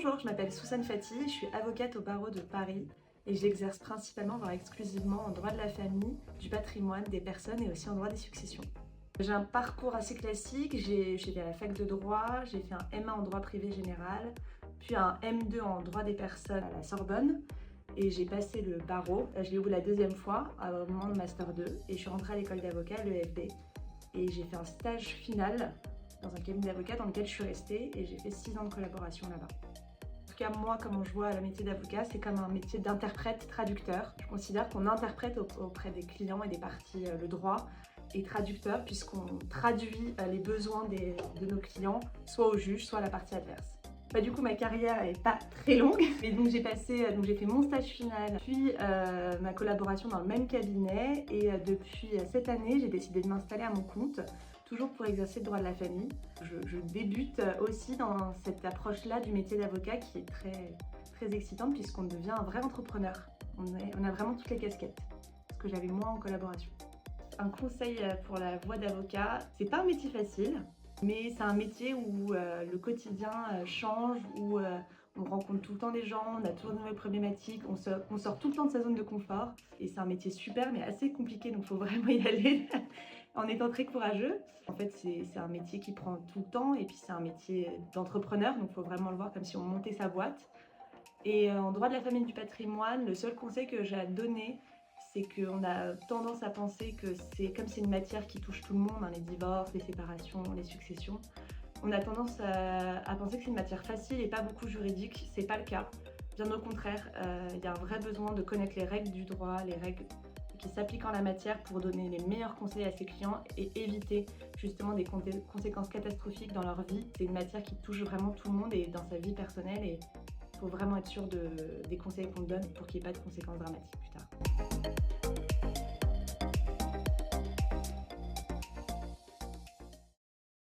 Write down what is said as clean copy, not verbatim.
Bonjour, je m'appelle Soussane Fati, je suis avocate au barreau de Paris et j'exerce principalement, voire exclusivement en droit de la famille, du patrimoine, des personnes et aussi en droit des successions. J'ai un parcours assez classique, j'ai fait à la fac de droit, j'ai fait un M1 en droit privé général, puis un M2 en droit des personnes à la Sorbonne et j'ai passé le barreau, je l'ai eu la deuxième fois au moment de Master 2 et je suis rentrée à l'école d'avocat, à l'EFB, et j'ai fait un stage final dans un cabinet d'avocat dans lequel je suis restée et j'ai fait 6 ans de collaboration là-bas. En tout cas, moi, comment je vois le métier d'avocat, c'est comme un métier d'interprète-traducteur. Je considère qu'on interprète auprès des clients et des parties le droit et traducteur puisqu'on traduit les besoins de nos clients, soit au juge, soit à la partie adverse. Du coup, ma carrière n'est pas très longue, et donc j'ai fait mon stage final, puis ma collaboration dans le même cabinet, et depuis cette année, j'ai décidé de m'installer à mon compte, toujours pour exercer le droit de la famille. Je débute aussi dans cette approche-là du métier d'avocat qui est très, très excitante puisqu'on devient un vrai entrepreneur. On a vraiment toutes les casquettes, ce que j'avais moins en collaboration. Un conseil pour la voie d'avocat, c'est pas un métier facile, mais c'est un métier où le quotidien change, où on rencontre tout le temps des gens, on a toujours de nouvelles problématiques, on sort tout le temps de sa zone de confort. Et c'est un métier super mais assez compliqué, donc il faut vraiment y aller en étant très courageux. En fait, c'est un métier qui prend tout le temps et puis c'est un métier d'entrepreneur, donc il faut vraiment le voir comme si on montait sa boîte. Et en droit de la famille et du patrimoine, le seul conseil que j'ai à donner, c'est qu'on a tendance à penser que comme c'est une matière qui touche tout le monde, les divorces, les séparations, les successions, on a tendance à penser que c'est une matière facile et pas beaucoup juridique. C'est pas le cas. Bien au contraire, il y a un vrai besoin de connaître les règles du droit, les règles qui s'appliquent en la matière pour donner les meilleurs conseils à ses clients et éviter justement des conséquences catastrophiques dans leur vie. C'est une matière qui touche vraiment tout le monde et dans sa vie personnelle, et il faut vraiment être sûr des conseils qu'on donne pour qu'il n'y ait pas de conséquences dramatiques plus tard.